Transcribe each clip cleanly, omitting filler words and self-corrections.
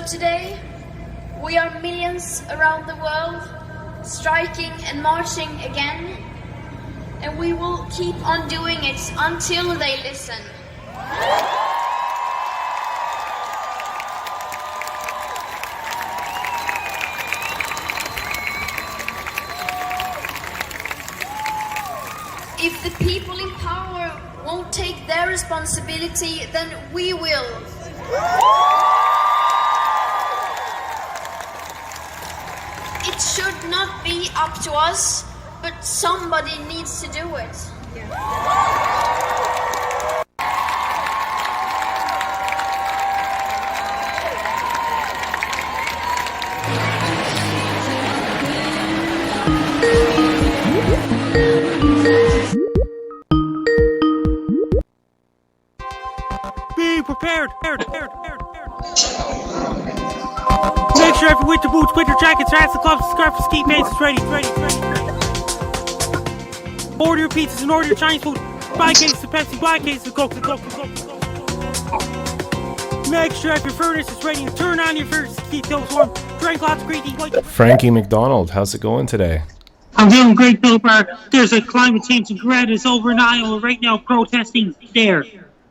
today, we are millions around the world, striking and marching again, and we will keep on doing it until they listen. If the people in power won't take their responsibility, then we will. It should not be up to us, but somebody needs to do it. Be prepared. Make sure every winter boots, winter jackets, hats, and gloves, scarves, ski pants is ready. Order your pizzas and order your Chinese food. Buy cases of Pepsi, buy cases of Coke. Make sure if your furnace is ready and turn on your furnace to keep those warm. Drink lots of green tea. Frankie MacDonald, how's it going today? I'm doing great, Bill Barr. There's a climate change in Greta is over in Iowa right now protesting there.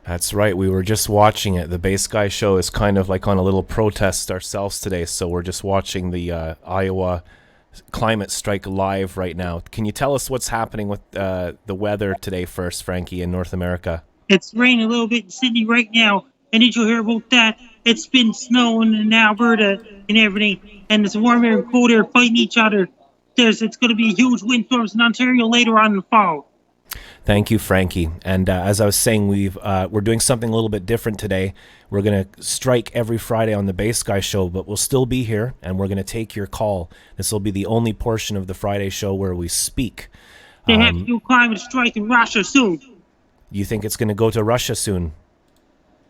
That's right, we were just watching it. The Base Guy show is kind of like on a little protest ourselves today, so we're just watching the Iowa climate strike live right now. Can you tell us what's happening with the weather today first, Frankie, in North America? It's raining a little bit in Sydney right now, and did you hear about that? It's been snowing in Alberta and everything, and it's warm air and cold air fighting each other. It's going to be huge windstorms in Ontario later on in the fall. Thank you, Frankie. And as I was saying, we're doing something a little bit different today. We're going to strike every Friday on the Base Guy show, but we'll still be here, and we're going to take your call. This will be the only portion of the Friday show where we speak. They have to do a climate strike in Russia soon. You think it's going to go to Russia soon?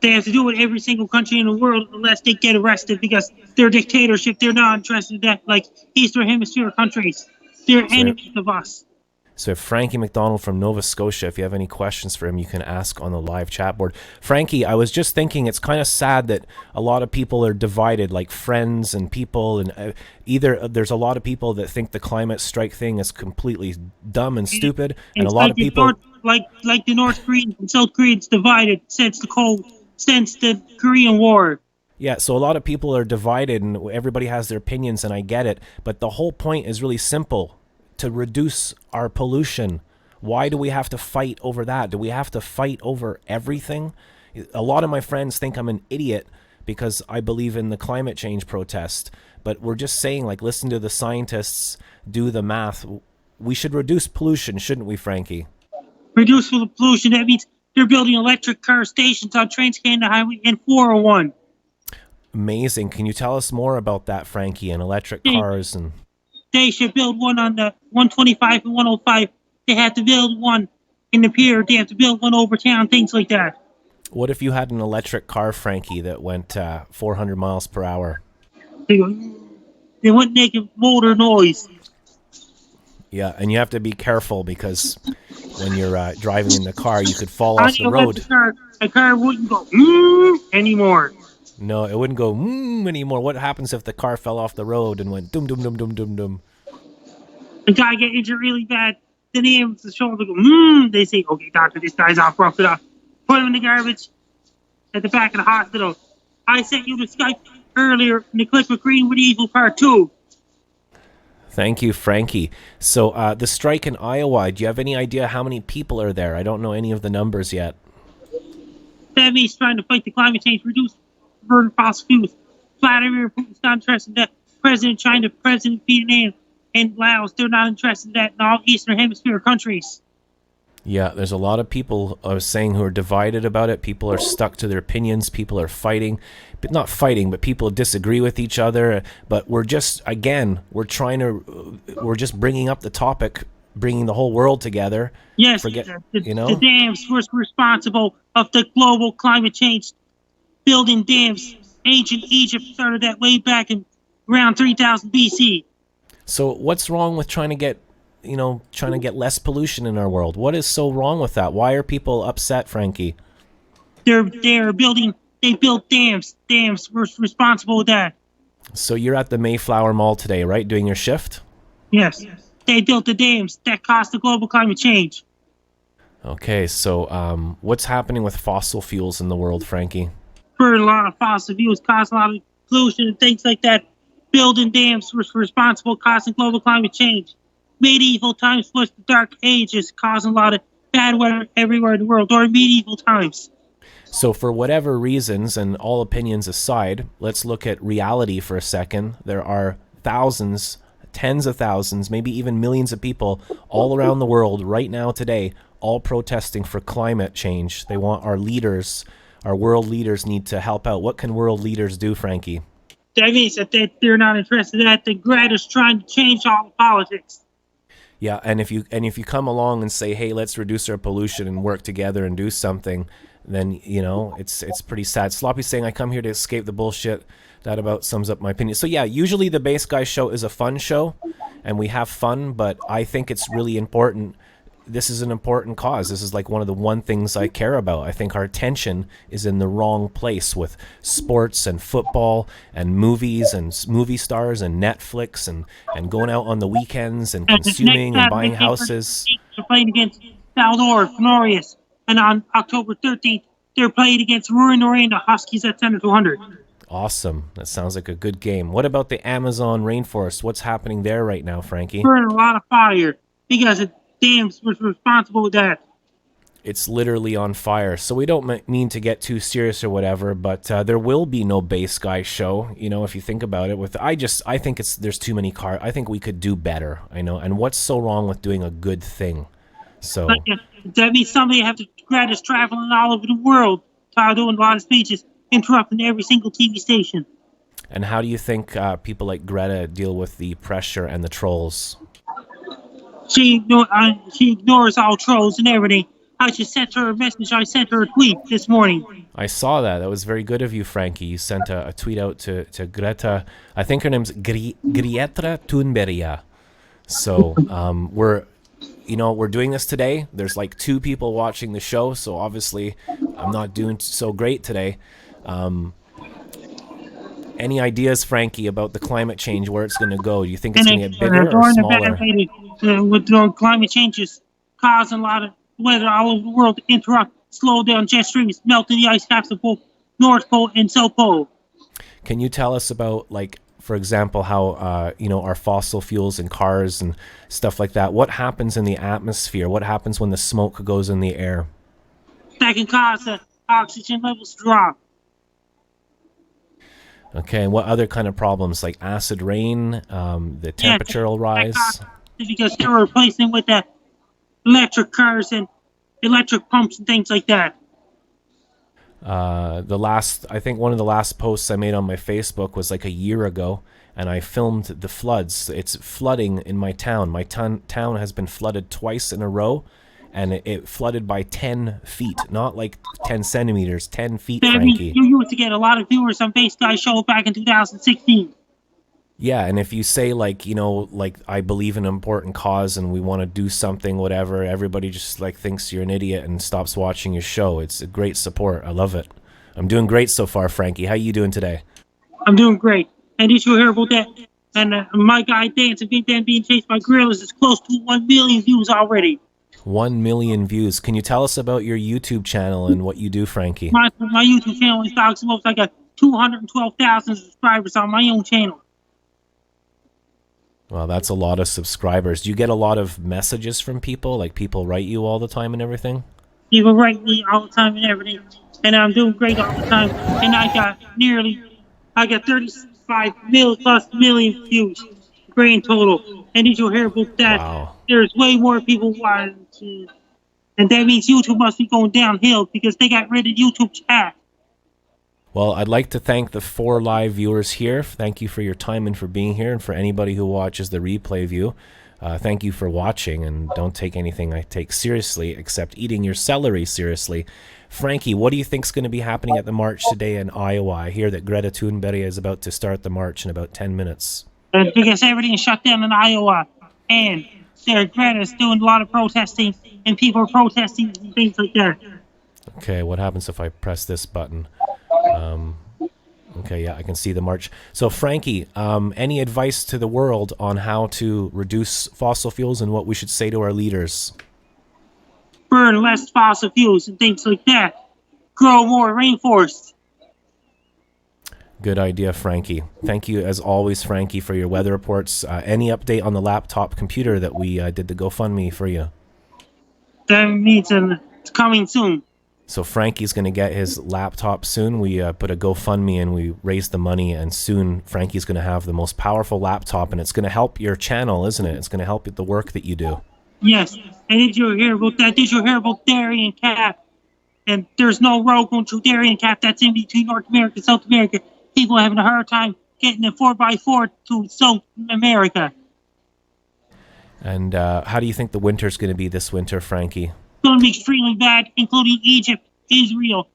They have to do it every single country in the world unless they get arrested because they're a dictatorship. They're not interested in that, like Eastern Hemisphere countries. They're enemies of us. So Frankie MacDonald from Nova Scotia, if you have any questions for him, you can ask on the live chat board. Frankie, I was just thinking it's kind of sad that a lot of people are divided, like friends and people, and either there's a lot of people that think the climate strike thing is completely dumb and stupid, and a lot of people... Like the North Koreans and South Koreans divided since the Korean War. Yeah, so a lot of people are divided, and everybody has their opinions, and I get it, but the whole point is really simple. To reduce our pollution. Why do we have to fight over that? Do we have to fight over everything? A lot of my friends think I'm an idiot because I believe in the climate change protest, but we're just saying, like, listen to the scientists, do the math. We should reduce pollution, shouldn't we, Frankie? Reduce pollution, that means they're building electric car stations on Trans-Canada Highway and 401. Amazing. Can you tell us more about that, Frankie, and electric cars? And they should build one on the 125 and 105. They have to build one in the pier. They have to build one over town, things like that. What if you had an electric car, Frankie, that went 400 miles per hour? They wouldn't make a motor noise. Yeah, and you have to be careful because when you're driving in the car, you could fall off the road. A car wouldn't go anymore. No, it wouldn't go anymore. What happens if the car fell off the road and went dum? The guy get injured really bad. Then the ambulance show up and go They say, okay, doctor, this guy's off, rough it up. Put him in the garbage at the back of the hospital. I sent you the Skype earlier in the clip of Greenwood Evil Part 2. Thank you, Frankie. So the strike in Iowa, do you have any idea how many people are there? I don't know any of the numbers yet. That means trying to fight the climate change, reduce burn fossil fuels. Vladimir Putin's not interested in that. President China, President Vietnam, and Laos, they're not interested in that in all Eastern Hemisphere countries. Yeah, there's a lot of people I was saying who are divided about it. People are stuck to their opinions. People are fighting, but not fighting, but people disagree with each other. But we're just, again, we're just bringing up the topic, bringing the whole world together. Yes, the dams were responsible of the global climate change. Building dams. Ancient Egypt started that way back in around 3000 BC. So what's wrong with trying to get less pollution in our world? What is so wrong with that? Why are people upset, Frankie? They're building They built dams. Dams were responsible with that. So you're at the Mayflower Mall today, right? Doing your shift? Yes. They built the dams that caused the global climate change. Okay, so what's happening with fossil fuels in the world, Frankie? Burn a lot of fossil fuels, caused a lot of pollution and things like that. Building dams was responsible causing global climate change. Medieval times was the Dark Ages, causing a lot of bad weather everywhere in the world, or medieval times. So for whatever reasons, and all opinions aside, let's look at reality for a second. There are thousands, tens of thousands, maybe even millions of people all around the world right now today, all protesting for climate change. They want our leaders, our world leaders need to help out. What can world leaders do, Frankie? That means that they're not interested in that. The Greta's trying to change all the politics. Yeah, and if you come along and say, hey, let's reduce our pollution and work together and do something, then, you know, it's pretty sad. Sloppy's saying, I come here to escape the bullshit. That about sums up my opinion. So yeah, usually the Base Guy show is a fun show, and we have fun, but I think it's really important. This is an important cause. This is like one of the one things I care about. I think our attention is in the wrong place with sports and football and movies and movie stars and Netflix and going out on the weekends and consuming and buying houses. They're playing against Valdor, Florius, and on October 13th, they're playing against Roaring the Huskies at Center 200. Awesome. That sounds like a good game. What about the Amazon rainforest? What's happening there right now, Frankie? Burning a lot of fire because the dams was responsible with that. It's literally on fire. So we don't mean to get too serious or whatever, but there will be no Base Guy show. You know, if you think about it, I think there's too many cars. I think we could do better. I know. And what's so wrong with doing a good thing? So that means somebody have to Greta's traveling all over the world, doing a lot of speeches, interrupting every single TV station. And how do you think people like Greta deal with the pressure and the trolls? She ignores all trolls and everything. I just sent her a message. I sent her a tweet this morning. I saw that. That was very good of you, Frankie. You sent a tweet out to Greta. I think her name's Greta Thunberg. So we're doing this today. There's like 2 people watching the show, so obviously I'm not doing so great today. Any ideas, Frankie, about the climate change, where it's going to go? Do you think it's going to get bigger or smaller? With climate changes causing a lot of weather all over the world to interrupt, slow down jet streams, melting the ice caps of both North Pole and South Pole. Can you tell us about, like, for example, how our fossil fuels and cars and stuff like that? What happens in the atmosphere? What happens when the smoke goes in the air? That can cause the oxygen levels to drop. Okay, and what other kind of problems, like acid rain? The temperature will rise. Because they're replacing with the electric cars and electric pumps and things like that. I think one of the last posts I made on my Facebook was like a year ago, and I filmed the floods. It's flooding in my town. My town has been flooded twice in a row, and it flooded by 10 feet, not like 10 centimeters, 10 feet, Frankie. You used to get a lot of viewers on Base Guy show back in 2016. Yeah, and if you say, like, I believe in an important cause and we want to do something, whatever, everybody just, like, thinks you're an idiot and stops watching your show. It's a great support. I love it. I'm doing great so far, Frankie. How you doing today? I'm doing great. And did you hear about that? And my guy dancing, Big Dan being chased by gorillas is close to 1 million views already. 1 million views. Can you tell us about your YouTube channel and what you do, Frankie? My YouTube channel is Dogs and Wolves. I got 212,000 subscribers on my own channel. Well, that's a lot of subscribers. Do you get a lot of messages from people? Like, people write you all the time and everything? People write me all the time and everything. And I'm doing great all the time. And I got 35 million views. Grand total. And did you hear about that? Wow. There's way more people watching. And that means YouTube must be going downhill because they got rid of YouTube chat. Well, I'd like to thank the 4 live viewers here. Thank you for your time and for being here. And for anybody who watches the replay view, thank you for watching. And don't take anything I take seriously except eating your celery seriously. Frankie, what do you think is going to be happening at the march today in Iowa? I hear that Greta Thunberg is about to start the march in about 10 minutes. Because everything is shut down in Iowa. And Greta's doing a lot of protesting. And people are protesting and things like that. Okay, what happens if I press this button? Okay, yeah, I can see the march. So, Frankie, any advice to the world on how to reduce fossil fuels and what we should say to our leaders? Burn less fossil fuels and things like that. Grow more rainforests. Good idea, Frankie. Thank you, as always, Frankie, for your weather reports. Any update on the laptop computer that we did the GoFundMe for you? That means it's coming soon. So Frankie's going to get his laptop soon. We put a GoFundMe and we raised the money, and soon Frankie's going to have the most powerful laptop, and it's going to help your channel, isn't it? It's going to help the work that you do. Yes. And did you hear about that? Did you hear about Darien Cap? And there's no road going through Darien Cap that's in between North America and South America. People are having a hard time getting a 4x4 to South America. And how do you think the winter's going to be this winter, Frankie? It's going to be extremely bad, including Egypt, Israel.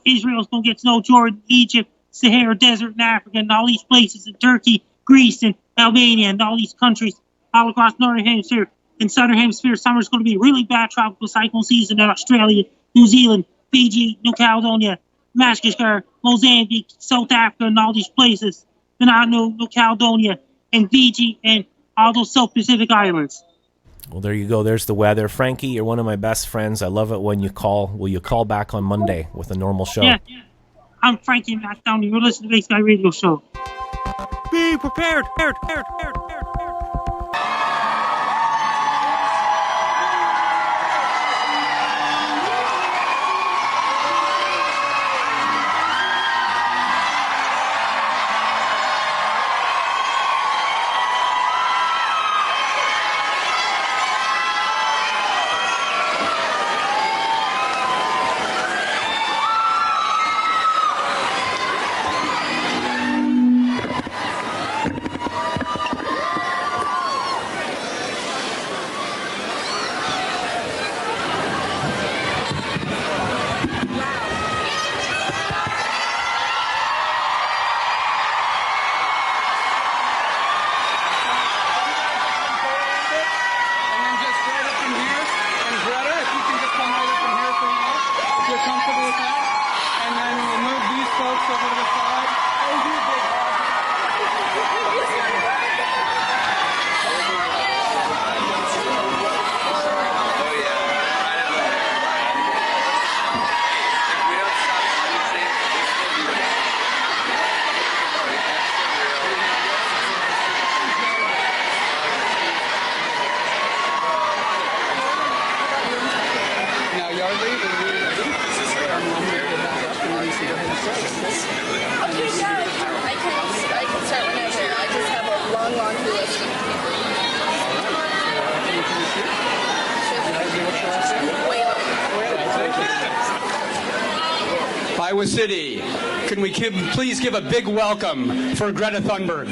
Israel's going to get snow, Jordan, Egypt, Sahara Desert in Africa, and all these places in Turkey, Greece, and Albania, and all these countries all across Northern Hemisphere. In Southern Hemisphere, summer's going to be really bad tropical cyclone season in Australia, New Zealand, Fiji, New Caledonia, Madagascar, Mozambique, South Africa, and all these places. New Caledonia, and Fiji, and all those South Pacific islands. Well, there you go. There's the weather. Frankie, you're one of my best friends. I love it when you call. Will you call back on Monday with a normal show? Yeah. I'm Frankie MacDonald. You're listening to the Big Sky Radio Show. Be prepared. Iowa City, can we please give a big welcome for Greta Thunberg?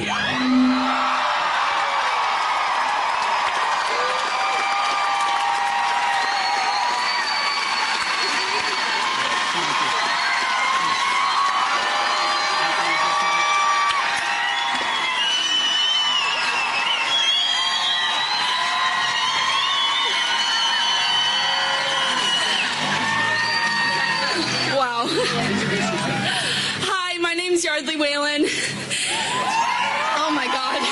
Hi, my name's Yardley Whalen. Oh my God.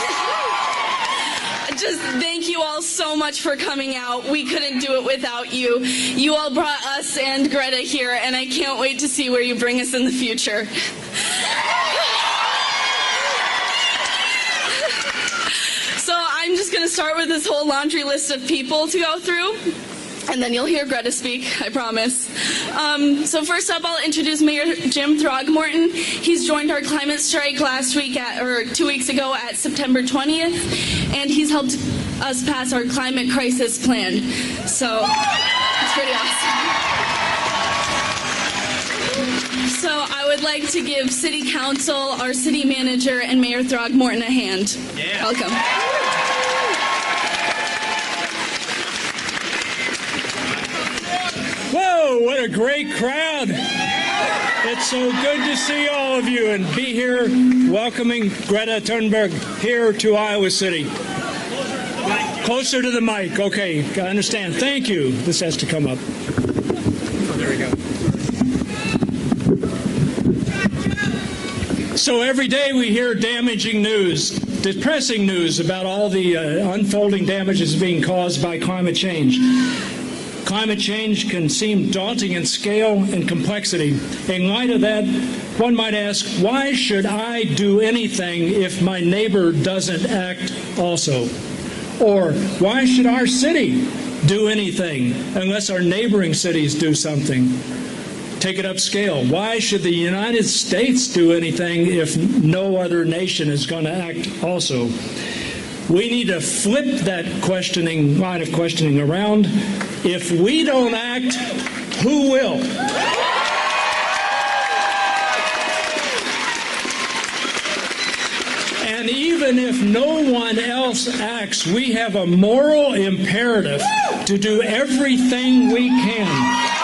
Just thank you all so much for coming out. We couldn't do it without you. You all brought us and Greta here, and I can't wait to see where you bring us in the future. So I'm just going to start with this whole laundry list of people to go through. And then you'll hear Greta speak, I promise. So first up, I'll introduce Mayor Jim Throgmorton. He's joined our climate strike last week, or 2 weeks ago at September 20th, and he's helped us pass our climate crisis plan. So it's pretty awesome. So I would like to give City Council, our City Manager, and Mayor Throgmorton a hand. Yeah. Welcome. Whoa, what a great crowd. It's so good to see all of you and be here welcoming Greta Thunberg here to Iowa City. Closer to the mic. Okay, I understand. Thank you. This has to come up. There we go. So every day we hear damaging news, depressing news about all the unfolding damages being caused by climate change. Climate change can seem daunting in scale and complexity. In light of that, one might ask, why should I do anything if my neighbor doesn't act also? Or why should our city do anything unless our neighboring cities do something? Take it upscale. Why should the United States do anything if no other nation is going to act also? We need to flip that line of questioning around. If we don't act, who will? And even if no one else acts, we have a moral imperative to do everything we can.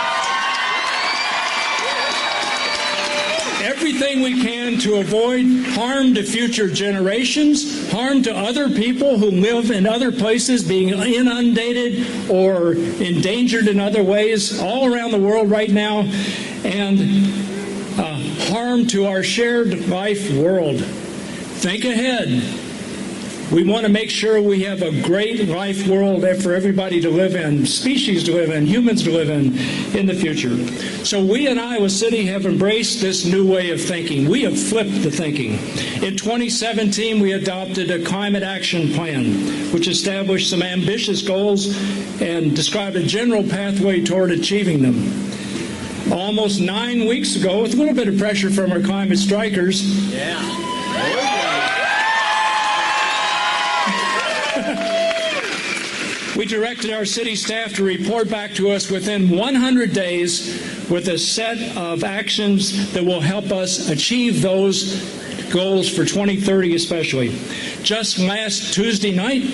Everything we can to avoid harm to future generations, harm to other people who live in other places being inundated or endangered in other ways all around the world right now, and harm to our shared life world. Think ahead. We want to make sure we have a great life world for everybody to live in, species to live in, humans to live in the future. So we in Iowa City have embraced this new way of thinking. We have flipped the thinking. In 2017, we adopted a climate action plan, which established some ambitious goals and described a general pathway toward achieving them. Almost 9 weeks ago, with a little bit of pressure from our climate strikers, we directed our city staff to report back to us within 100 days with a set of actions that will help us achieve those goals for 2030 especially. Just last Tuesday night,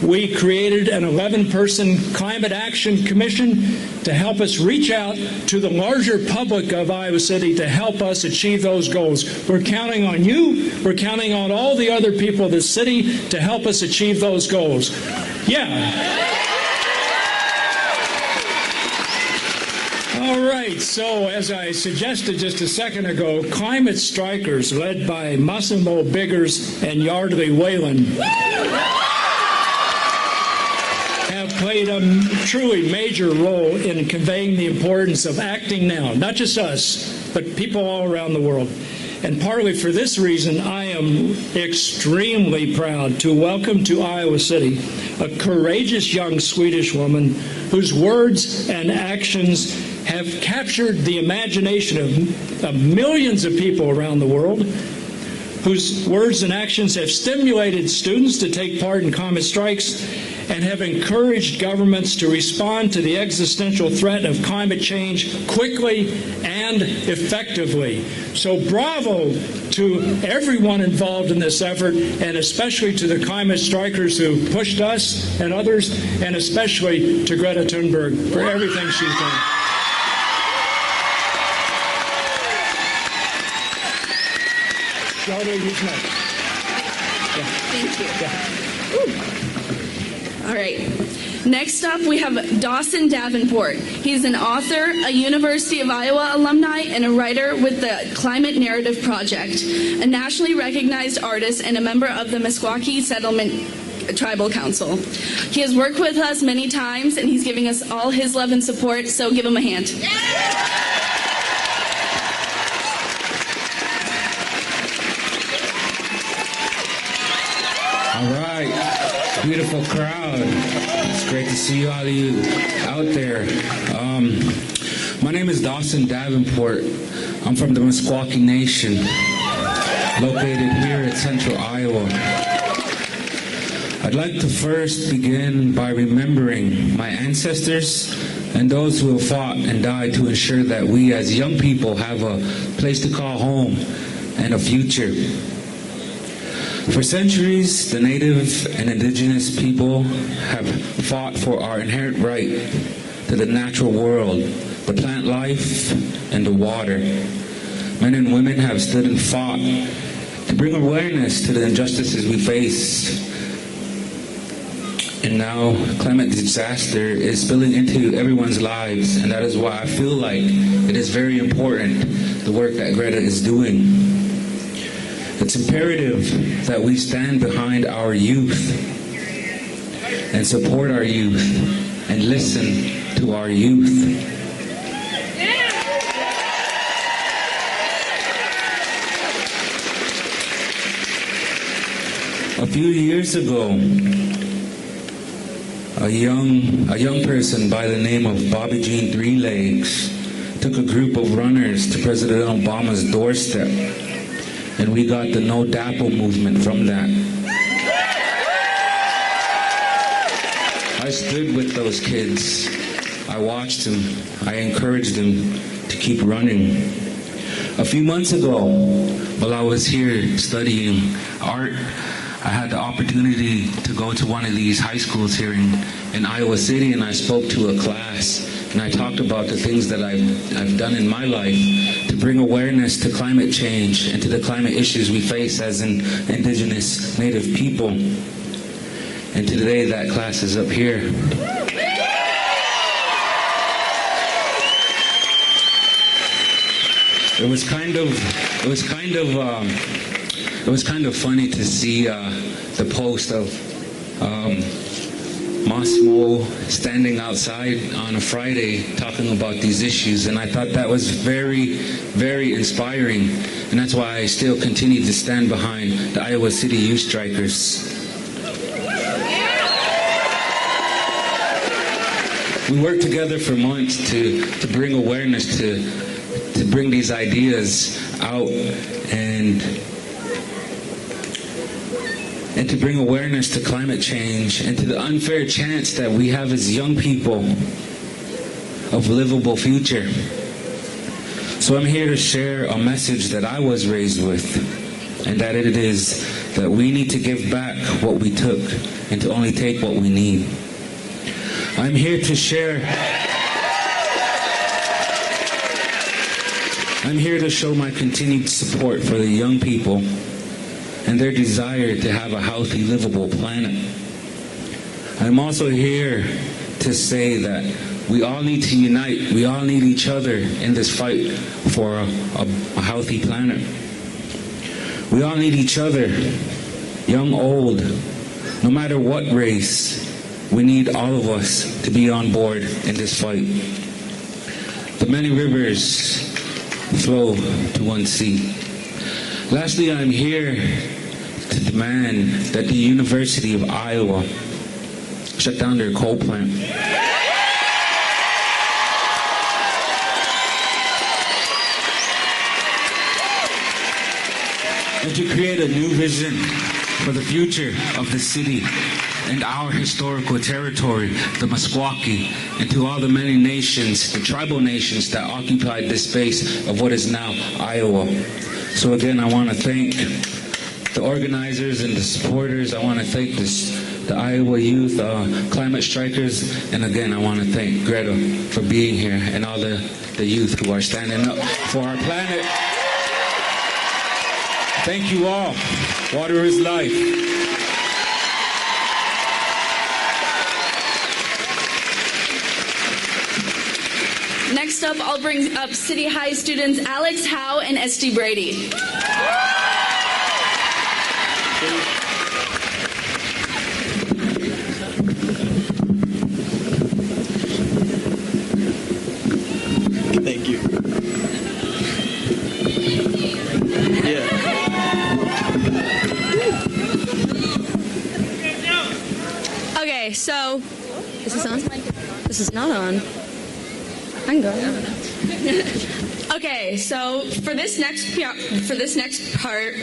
we created an 11-person Climate Action Commission to help us reach out to the larger public of Iowa City to help us achieve those goals. We're counting on you. We're counting on all the other people of the city to help us achieve those goals. Yeah. All right, so as I suggested just a second ago, climate strikers led by Massimo Biggers and Yardley Whalen have played a truly major role in conveying the importance of acting now, not just us, but people all around the world. And partly for this reason, I am extremely proud to welcome to Iowa City a courageous young Swedish woman whose words and actions have captured the imagination of millions of people around the world, whose words and actions have stimulated students to take part in climate strikes and have encouraged governments to respond to the existential threat of climate change quickly and effectively. So bravo to everyone involved in this effort, and especially to the climate strikers who pushed us and others, and especially to Greta Thunberg for everything she's done. Who's next? Thank you. All right. Next up, we have Dawson Davenport. He's an author, a University of Iowa alumni, and a writer with the Climate Narrative Project, a nationally recognized artist and a member of the Meskwaki Settlement Tribal Council. He has worked with us many times, and he's giving us all his love and support, so give him a hand. All right, beautiful crowd. It's great to see all of you out there. My name is Dawson Davenport. I'm from the Meskwaki Nation, located here in central Iowa. I'd like to first begin by remembering my ancestors and those who have fought and died to ensure that we as young people have a place to call home and a future. For centuries, the native and indigenous people have fought for our inherent right to the natural world, the plant life, and the water. Men and women have stood and fought to bring awareness to the injustices we face. And now climate disaster is spilling into everyone's lives, and that is why I feel like it is very important, the work that Greta is doing. It's imperative that we stand behind our youth and support our youth and listen to our youth. A few years ago, a young person by the name of Bobby Jean Three Legs took a group of runners to President Obama's doorstep, and we got the No Dapple movement from that. I stood with those kids. I watched them. I encouraged them to keep running. A few months ago, while I was here studying art, I had the opportunity to go to one of these high schools here in Iowa City, and I spoke to a class, and I talked about the things that I've done in my life to bring awareness to climate change and to the climate issues we face as indigenous Native people. And today that class is up here. It was kind of funny to see the post of Mosmo standing outside on a Friday talking about these issues, and I thought that was very, very inspiring, and that's why I still continue to stand behind the Iowa City Youth Strikers. We worked together for months to bring awareness, to bring these ideas out, and to bring awareness to climate change and to the unfair chance that we have as young people of livable future. So I'm here to share a message that I was raised with, and that it is that we need to give back what we took and to only take what we need. I'm here to show my continued support for the young people and their desire to have a healthy, livable planet. I'm also here to say that we all need to unite. We all need each other in this fight for a healthy planet. We all need each other, young, old, no matter what race. We need all of us to be on board in this fight. The many rivers flow to one sea. Lastly, I'm here to demand that the University of Iowa shut down their coal plant. And to create a new vision for the future of the city and our historical territory, the Meskwaki, and to all the many nations, the tribal nations that occupied this space of what is now Iowa. So again, I want to thank the organizers and the supporters. I want to thank the Iowa youth, climate strikers, and again, I want to thank Greta for being here and all the youth who are standing up for our planet. Thank you all. Water is life. Next up, I'll bring up City High students Alex Howe and SD Brady. Thank you. Yeah. Okay, so is this on? This is not on. I can go. Okay, so for this next part,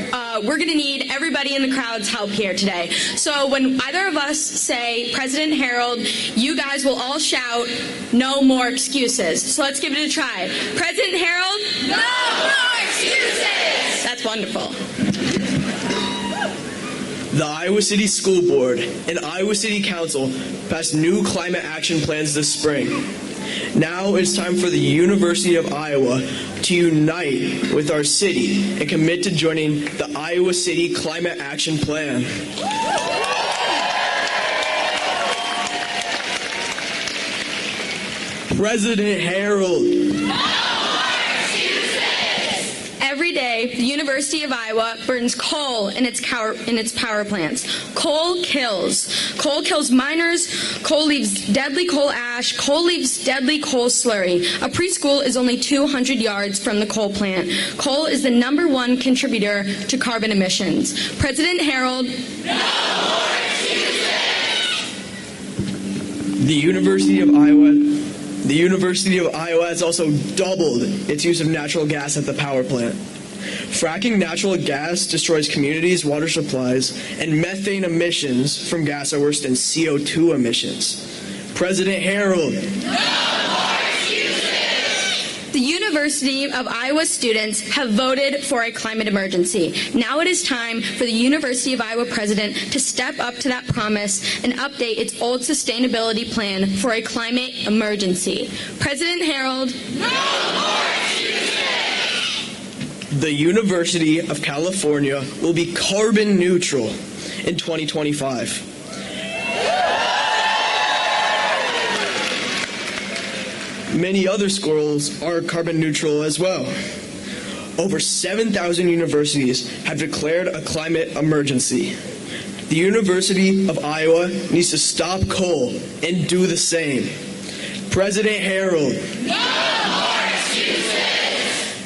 we're going to need everybody in the crowd's help here today. So when either of us say President Harold, you guys will all shout, "No more excuses." So let's give it a try. President Harold, no more excuses. That's wonderful. The Iowa City School Board and Iowa City Council passed new climate action plans this spring. Now it's time for the University of Iowa to unite with our city and commit to joining the Iowa City Climate Action Plan. President Harold. Every day today, the University of Iowa burns coal in its power plants. Coal kills. Coal kills miners. Coal leaves deadly coal ash. Coal leaves deadly coal slurry. A preschool is only 200 yards from the coal plant. Coal is the #1 contributor to carbon emissions. President Harold. No more excuses. The University of Iowa has also doubled its use of natural gas at the power plant. Fracking natural gas destroys communities' water supplies, and methane emissions from gas are worse than CO2 emissions. President Harold. The University of Iowa students have voted for a climate emergency. Now it is time for the University of Iowa president to step up to that promise and update its old sustainability plan for a climate emergency. President Harold. No more excuses. The University of California will be carbon neutral in 2025. Many other schools are carbon neutral as well. Over 7,000 universities have declared a climate emergency. The University of Iowa needs to stop coal and do the same. President Harold.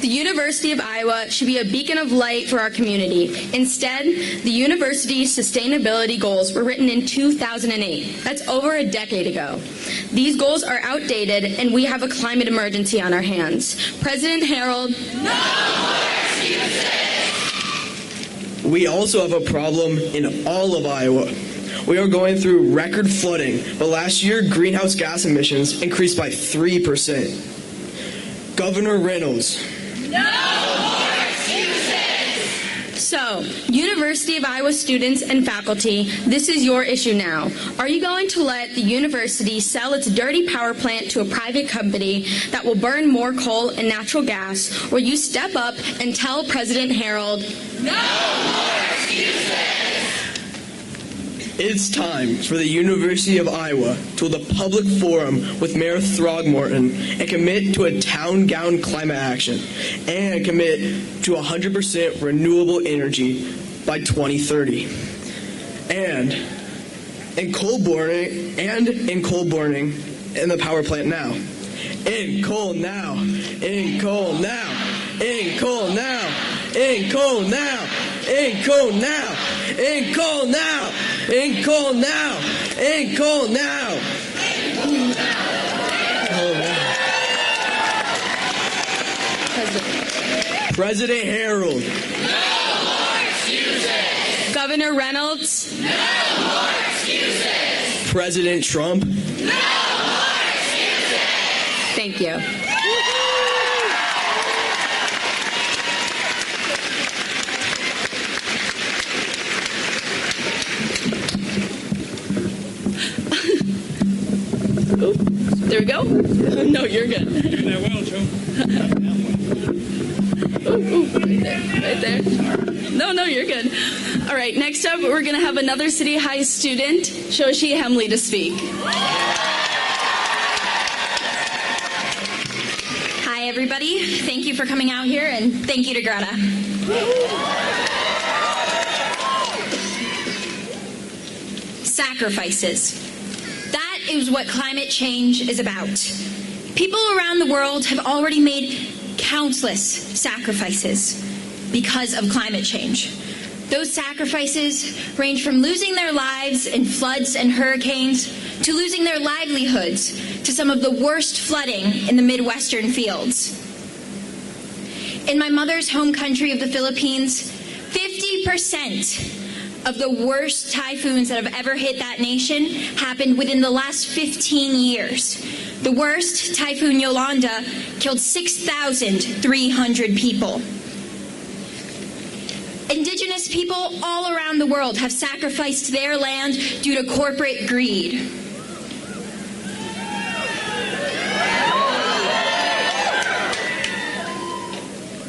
The University of Iowa should be a beacon of light for our community. Instead, the university's sustainability goals were written in 2008. That's over a decade ago. These goals are outdated, and we have a climate emergency on our hands. President Harold. No more excuses. We also have a problem in all of Iowa. We are going through record flooding, but last year greenhouse gas emissions increased by 3%. Governor Reynolds. No more excuses! So, University of Iowa students and faculty, this is your issue now. Are you going to let the university sell its dirty power plant to a private company that will burn more coal and natural gas, or you step up and tell President Harold, no more excuses? It's time for the University of Iowa to hold a public forum with Mayor Throgmorton and commit to a town-gown climate action and commit to 100% renewable energy by 2030. And in coal burning in the power plant now. In coal now. In coal now. In coal now. In coal now. In coal now. In coal now. In coal now. In coal now. President Harold. No more excuses. Governor Reynolds. No more excuses. President Trump. No more excuses. Thank you. Oh, there we go. No, you're good. You're doing that well, Joe. Right there. No, you're good. All right, next up, we're going to have another City High student, Shoshi Hemley, to speak. Hi, everybody. Thank you for coming out here, and thank you to Greta. Sacrifices. That is what climate change is about. People around the world have already made countless sacrifices because of climate change. Those sacrifices range from losing their lives in floods and hurricanes to losing their livelihoods to some of the worst flooding in the Midwestern fields. In my mother's home country of the Philippines, 50% of the worst typhoons that have ever hit that nation happened within the last 15 years. The worst, Typhoon Yolanda, killed 6,300 people. Indigenous people all around the world have sacrificed their land due to corporate greed.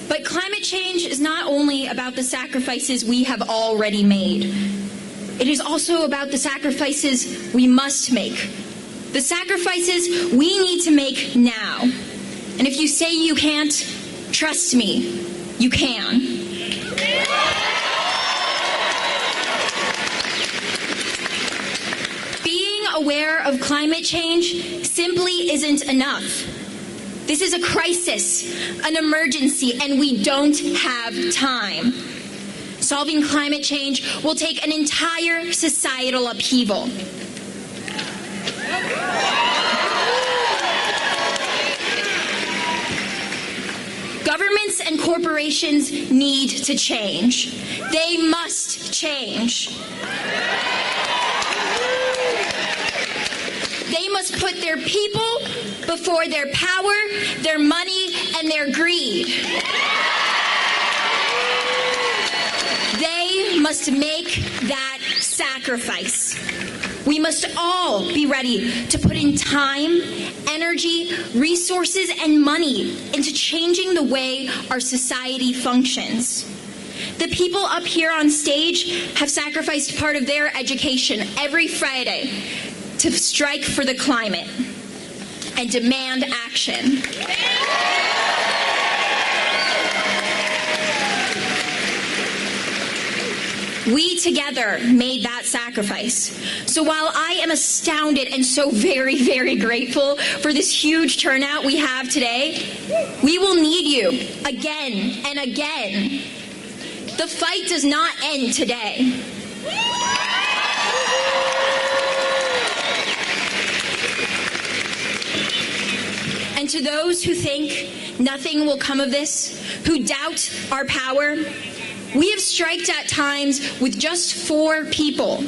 But climate change is not only about the sacrifices we have already made. It is also about the sacrifices we must make. The sacrifices we need to make now. And if you say you can't, trust me, you can. aware of climate change simply isn't enough. This is a crisis, an emergency, and we don't have time. Solving climate change will take an entire societal upheaval. Governments and corporations need to change. They must change. They must put their people before their power, their money, and their greed. They must make that sacrifice. We must all be ready to put in time, energy, resources, and money into changing the way our society functions. The people up here on stage have sacrificed part of their education every Friday to strike for the climate and demand action. We together made that sacrifice. So while I am astounded and so very, very grateful for this huge turnout we have today, we will need you again and again. The fight does not end today. And to those who think nothing will come of this, who doubt our power, we have striked at times with just 4 people.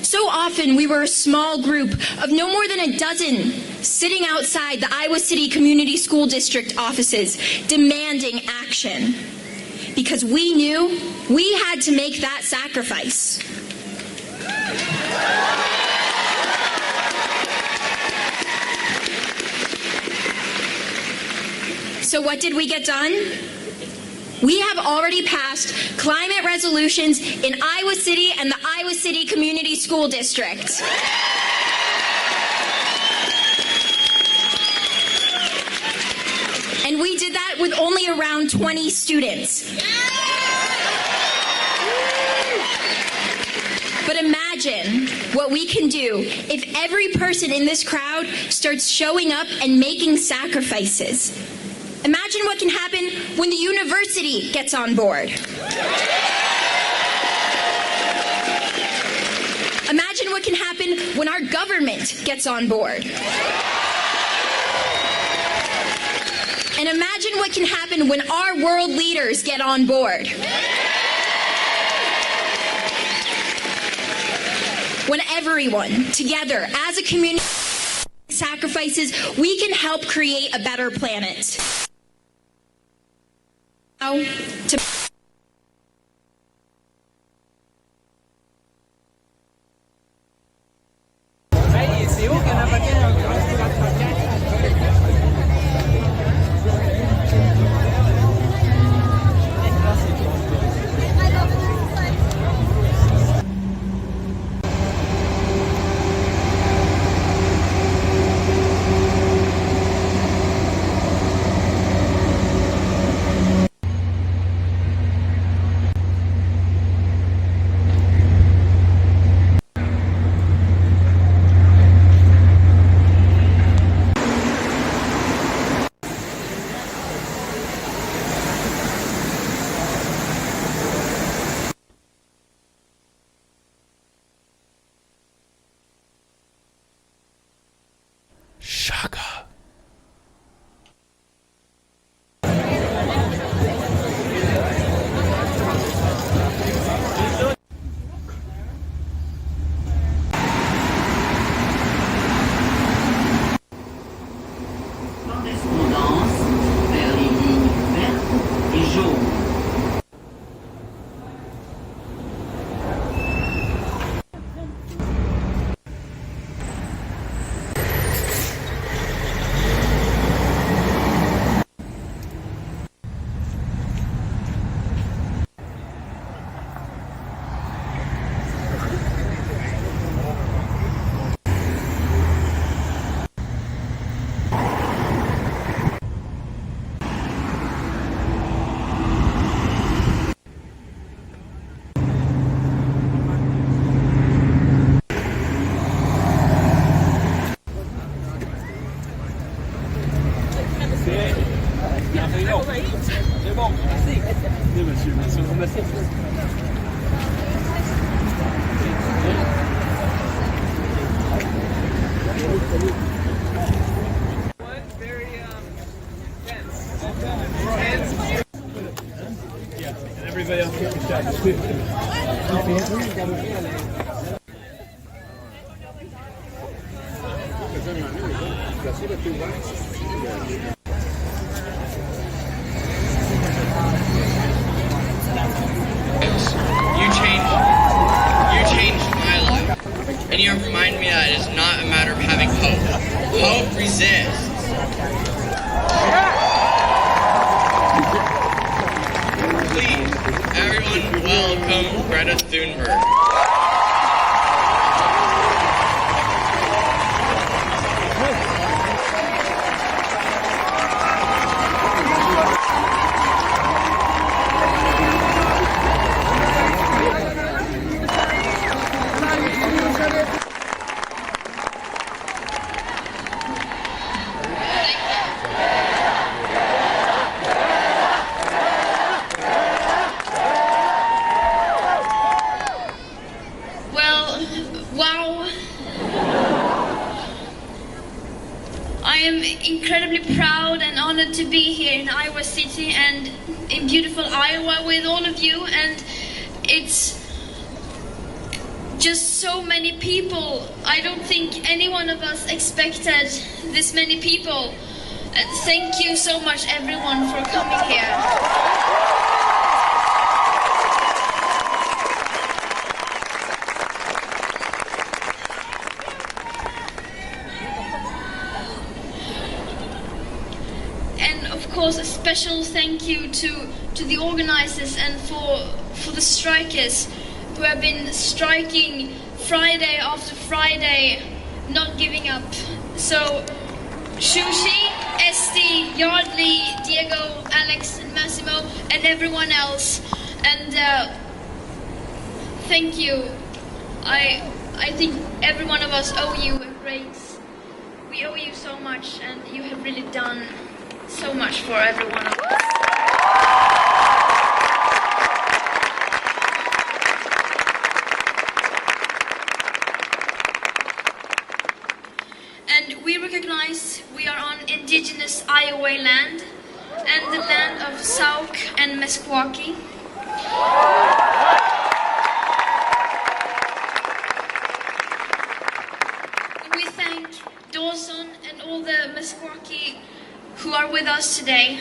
So often we were a small group of no more than a dozen sitting outside the Iowa City Community School District offices demanding action because we knew we had to make that sacrifice. So what did we get done? We have already passed climate resolutions in Iowa City and the Iowa City Community School District. And we did that with only around 20 students. But imagine what we can do if every person in this crowd starts showing up and making sacrifices. Imagine what can happen when the university gets on board. Imagine what can happen when our government gets on board. And imagine what can happen when our world leaders get on board. When everyone, together, as a community, sacrifices, we can help create a better planet. Now, to You changed my life. And you have reminded me that it is not a matter of having hope. Hope resists. Please, everyone welcome Greta Thunberg. Wow. I am incredibly proud and honored to be here in Iowa City and in beautiful Iowa with all of you, and it's just so many people. I don't think any one of us expected this many people. Thank you so much everyone for coming here. Of course, a special thank you to the organizers and for the strikers who have been striking Friday after Friday, not giving up. So, Shushi, Esti, Yardley, Diego, Alex, and Massimo, and everyone else. And thank you. I think every one of us owe you a great. We owe you so much, and you have really done so much for every one of us. And we recognize we are on indigenous Iowa land and the land of Sauk and Meskwaki. We thank Dawson and all the Meskwaki who are with us today.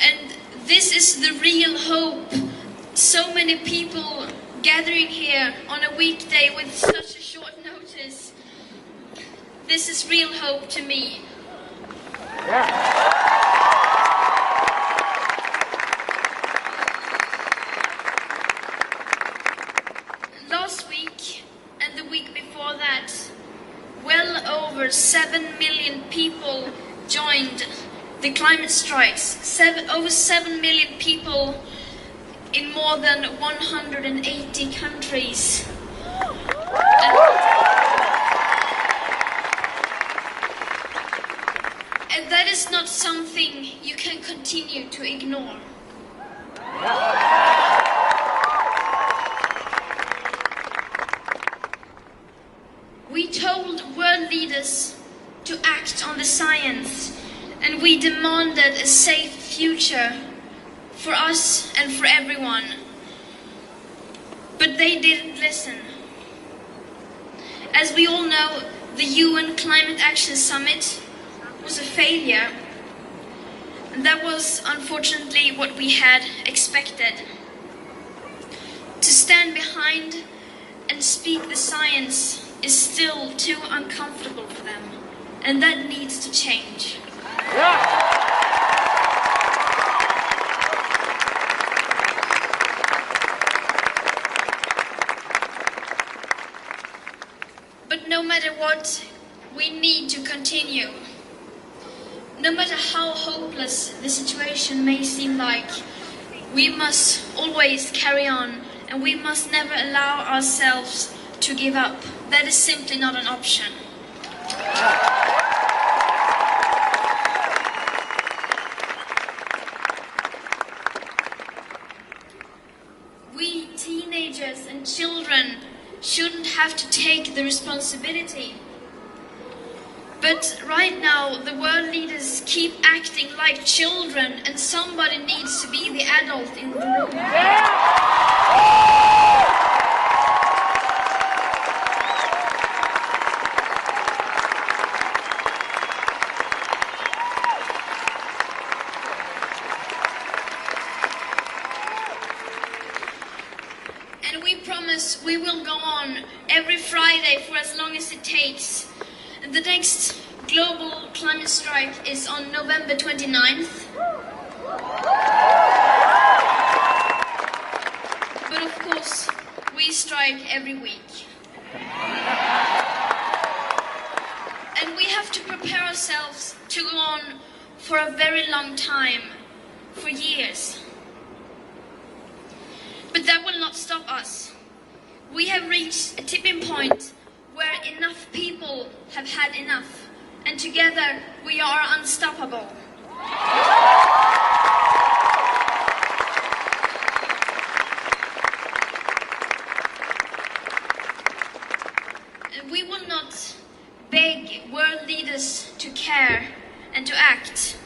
And this is the real hope. So many people gathering here on a weekday with such a short notice. This is real hope to me. Last week and the week before that, well over 7 million people joined the climate strikes. Over 7 million people in more than 180 countries. And that is not something you can continue to ignore. We told world leaders to act on the science, and we demanded a safe future for us and for everyone. But they didn't listen. As we all know, the UN Climate Action Summit was a failure. And that was unfortunately what we had expected. To stand behind and speak the science is still too uncomfortable for them. And that needs to change. But no matter what, we need to continue. No matter how hopeless the situation may seem like, we must always carry on, and we must never allow ourselves to give up. That is simply not an option. We teenagers and children shouldn't have to take the responsibility. But right now, the world leaders keep acting like children, and somebody needs to be the adult in the room. And we promise we will go on every Friday for as long as it takes. The next global climate strike is on November 29th. But of course, we strike every week. And we have to prepare ourselves to go on for a very long time, for years. But that will not stop us. We have reached a tipping point where enough people have had enough, and together we are unstoppable. And we will not beg world leaders to care and to act.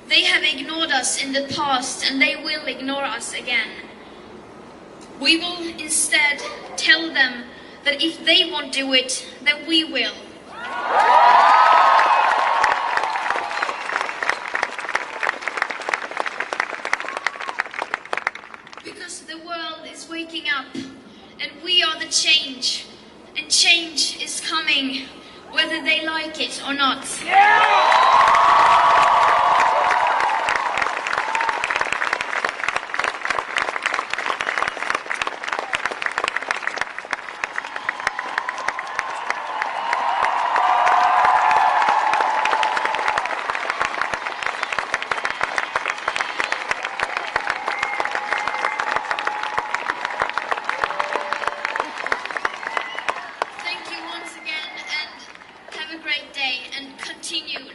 They have ignored us in the past, and they will ignore us again. We will instead tell them that if they won't do it, then we will. Because the world is waking up, and we are the change. And change is coming, whether they like it or not.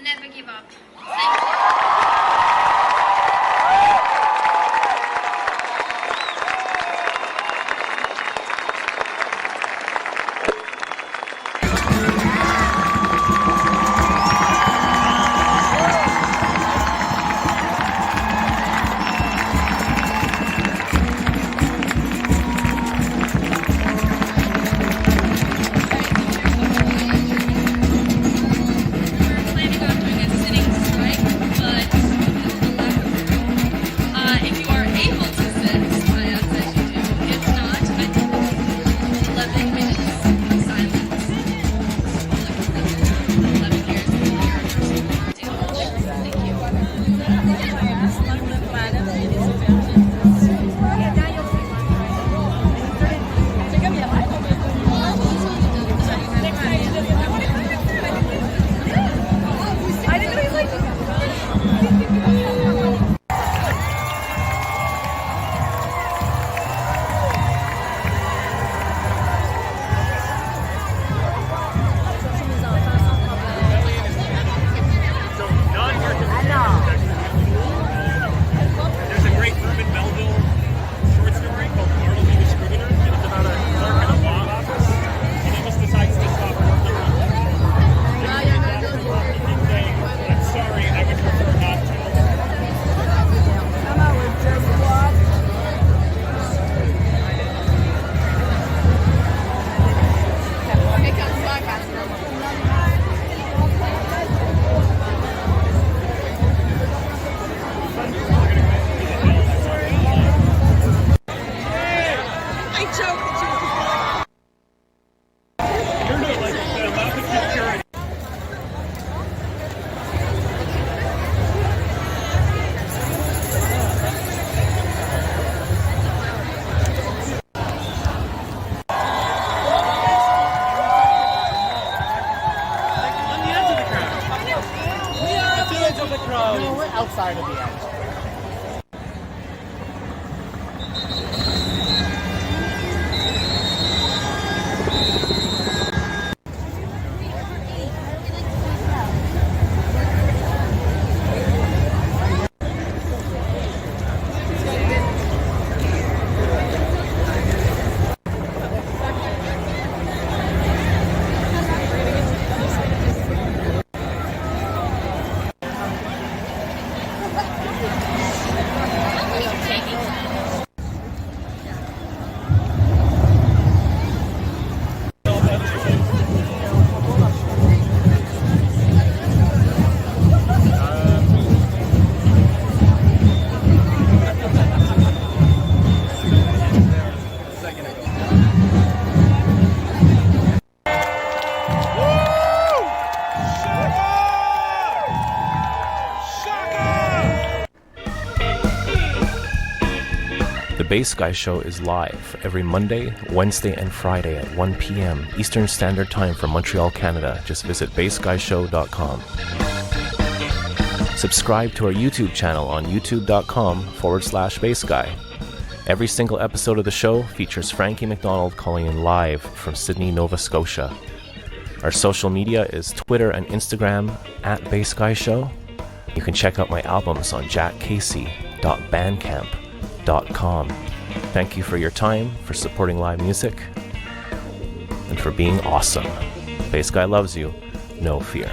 Never give up. Thank you. Outside of the edge. taking time. The Bass Guy Show is live every Monday, Wednesday, and Friday at 1 p.m. Eastern Standard Time for Montreal, Canada. Just visit bassguyshow.com. Subscribe to our YouTube channel on youtube.com/bassguy. Every single episode of the show features Frankie MacDonald calling in live from Sydney, Nova Scotia. Our social media is Twitter and Instagram @BassGuyShow. You can check out my albums on jackcasey.bandcamp.com. Thank you for your time, for supporting live music, and for being awesome. Bass Guy loves you. No fear.